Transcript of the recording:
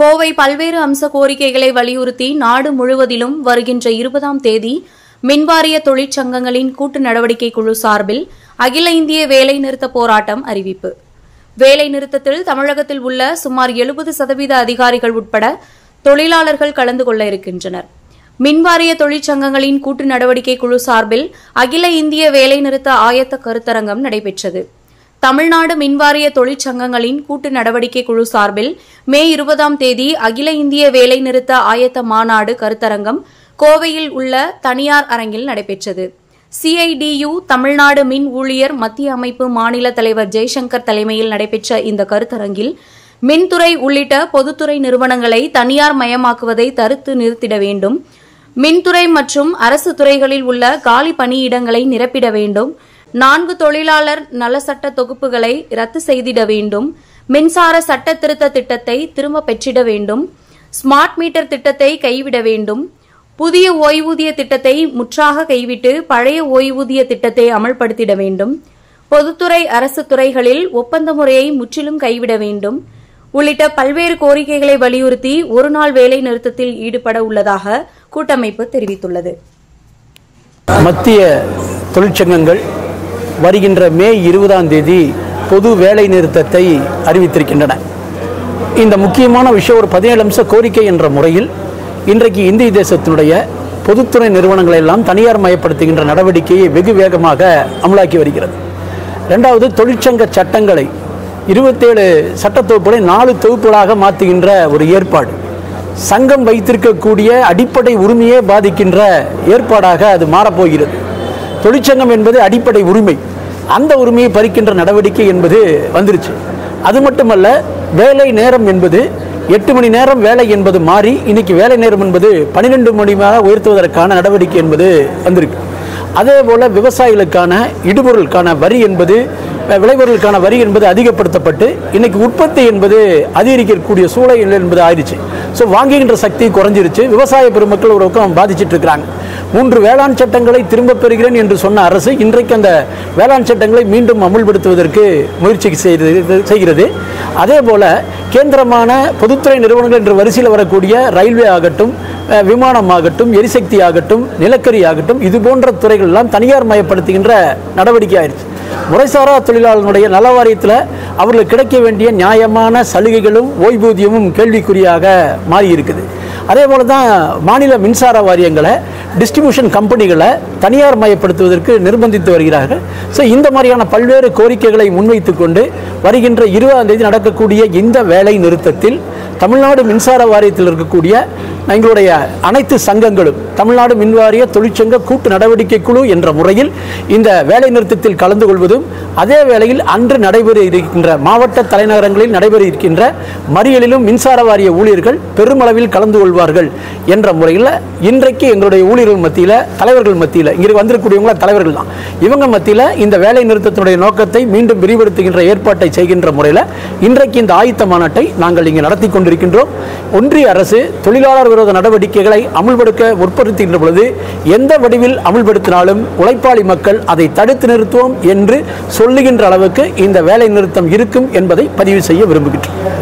கோவை பல்வேறு அம்ச கோரிக்கைகளை வலியுறுத்தி நாடு முழுவதிலும் வருகின்ற 20ஆம் தேதி மின்வாரிய தொழிற்சங்கங்களின் கூட்டு நடவடிக்கை குழு சார்பில் அகில இந்திய வேலைநிறுத்த போராட்டம் அறிவிப்பு. வேலைநிறுத்தத்தில் தமிழகத்தில் உள்ள சுமார் 70% அதிகாரிகள் உட்பட தொழிலாளர்கள் கலந்து கொள்ள இருக்கின்றனர். மின்வாரிய தொழிற்சங்கங்களின் கூட்டு நடவடிக்கை குழு சார்பில் அகில இந்திய வேலைநிறுத்த ஆயத்த கருத்தரங்கம் நடைபெற்றது. தமிழ்நாடு மின்வாரிய தொழிற்சங்கங்களின் கூட்டு நடவடிக்கை குழு சார்பில் மே 20ஆம் தேதி அகில இந்திய வேலைநிறுத்த ஆயத்த மாநாடு கருத்தரங்கம் கோவையில் உள்ள தனியார் அரங்கில் நடைபெற்றது. CIDU தமிழ்நாடு மின் ஊழியர் மத்திய அமைப்பு மாநில தலைவர் ஜெய்சங்கர் தலைமையில் நடைபெற்ற இந்த கருத்தரங்கில் மின்துறை உள்ளிட்ட பொதுத்துறை நிறுவனங்களை தனியார் மயமாக்குவதை தடுத்து நிறுத்திட வேண்டும், மின்துறை மற்றும் அரசு துறைகளில் உள்ள காலி பணியிடங்களை நிரப்பிட வேண்டும், 4 தொழிலாளர் நல சட்ட தொகுப்புகளை ரத்து செய்திட வேண்டும், மின்சார சட்ட திருத்த திட்டத்தை திரும்ப பெற்றிட வேண்டும், ஸ்மார்ட் மீட்டர் திட்டத்தை கைவிட வேண்டும், புதிய ஓய்வூதிய திட்டத்தை முற்றாக கைவிட்டு பழைய ஓய்வூதிய திட்டத்தை அமல்படுத்திட வேண்டும், பொதுத்துறை அரசு துறைகளில் ஒப்பந்த முறையை முற்றிலும் கைவிட வேண்டும் உள்ளிட்ட பல்வேறு கோரிக்கைகளை வலியுறுத்தி ஒருநாள் வேலை நிறுத்தத்தில் ஈடுபட உள்ளதாக கூட்டமைப்பு தெரிவித்துள்ளது. மத்திய தொழிற்சங்கங்கள் வருகின்ற மே 20ஆம் தேதி பொது வேலை நிறுத்தத்தை அறிவித்திருக்கின்றன. இந்த முக்கியமான விஷயம் ஒரு 17 அம்ச கோரிக்கை என்ற முறையில் இன்றைக்கு இந்திய தேசத்தினுடைய பொதுத்துறை நிறுவனங்களை எல்லாம் தனியார் மயப்படுத்துகின்ற நடவடிக்கையை வெகு வேகமாக அமலாக்கி வருகிறது. இரண்டாவது, தொழிற்சங்க சட்டங்களை 27 சட்ட தொகுப்புகளை 4 தொகுப்புகளாக மாற்றுகின்ற ஒரு ஏற்பாடு, சங்கம் வைத்திருக்கக்கூடிய அடிப்படை உரிமையே பாதிக்கின்ற ஏற்பாடாக அது மாறப்போகிறது. தொழிற்சங்கம் என்பது அடிப்படை உரிமை, அந்த உரிமையை பறிக்கின்ற நடவடிக்கை என்பது வந்துருச்சு. அது மட்டுமல்ல, வேலை நேரம் என்பது 8 மணி நேரம் வேலை என்பது மாறி இன்னைக்கு வேலை நேரம் என்பது 12 மணி நேரம் உயர்த்துவதற்கான நடவடிக்கை என்பது வந்திருக்கு. அதே போல விவசாயிகளுக்கான இடுபொருளுக்கான வரி என்பது, விளைபொருளுக்கான வரி என்பது அதிகப்படுத்தப்பட்டு இன்னைக்கு உற்பத்தி என்பது அதிகரிக்கக்கூடிய சூழல் என்பது ஆயிடுச்சு. ஸோ வாங்குகின்ற சக்தி குறைஞ்சிருச்சு. விவசாய பெருமக்கள் ஒரு பக்கம் பாதிச்சுட்டு இருக்கிறாங்க. 3 வேளாண் சட்டங்களை திரும்ப பெறுகிறேன் என்று சொன்ன அரசு இன்றைக்கு அந்த வேளாண் சட்டங்களை மீண்டும் அமுல்படுத்துவதற்கு முயற்சி செய்கிறது. அதே போல கேந்திரமான பொதுத்துறை நிறுவனங்கள் என்ற வரிசையில் வரக்கூடிய ரயில்வே ஆகட்டும், விமானம் ஆகட்டும், எரிசக்தி ஆகட்டும், நிலக்கரி ஆகட்டும், இது போன்ற துறைகள் எல்லாம் தனியார் மயப்படுத்துகின்ற நடவடிக்கை ஆயிடுச்சு. முறைசாரா தொழிலாளர்களுடைய நல வாரியத்தில் அவர்களுக்கு கிடைக்க வேண்டிய நியாயமான சலுகைகளும் ஓய்வூதியமும் கேள்விக்குறியாக மாறி இருக்குது. அதே போல தான் மாநில மின்சார வாரியங்களை, டிஸ்ட்ரிபியூஷன் கம்பெனிகளை தனியார் மயப்படுத்துவதற்கு நிர்பந்தித்து வருகிறார்கள். ஸோ இந்த மாதிரியான பல்வேறு கோரிக்கைகளை முன்வைத்து கொண்டு வருகின்ற 20ஆம் தேதி நடக்கக்கூடிய இந்த வேலை நிறுத்தத்தில் தமிழ்நாடு மின்சார வாரியத்தில் இருக்கக்கூடிய எங்களுடைய அனைத்து சங்கங்களும் தமிழ்நாடு மின்வாரிய தொழிற்சங்க கூட்டு நடவடிக்கை குழு என்ற முறையில் இந்த வேலை நிறுத்தத்தில் கலந்து கொள்வதும், அதே வேளையில் அன்று நடைபெற இருக்கின்ற மாவட்ட தலைநகரங்களில் நடைபெற இருக்கின்ற மறியலிலும் மின்சார வாரிய ஊழியர்கள் பெருமளவில் கலந்து கொள்வார்கள் என்ற முறையில் இன்றைக்கு எங்களுடைய ஊழியர்கள் மத்தியில், தலைவர்கள் மத்தியில், இங்கே வந்திருக்கக்கூடியவங்கள தலைவர்கள் தான், இவங்க மத்தியில் இந்த வேலை நிறுத்தத்தினுடைய நோக்கத்தை மீண்டும் விரிவுபடுத்துகின்ற ஏற்பாட்டை செய்கின்ற முறையில் இன்றைக்கு இந்த ஆயத்த மாநாட்டை நாங்கள் இங்கே நடத்தி கொண்டிருக்கின்றோம். ஒன்றிய அரசு தொழிலாளர் விரோத நடவடிக்கைகளை அமுல்படுத்த முற்படுத்துகின்ற பொழுது எந்த வடிவில் அமுல்படுத்தினாலும் உழைப்பாளி மக்கள் அதை தடுத்து நிறுத்துவோம் என்று சொல்லுகின்ற அளவுக்கு இந்த வேலை நிறுத்தம் இருக்கும் என்பதை பதிவு செய்ய விரும்புகின்றோம்.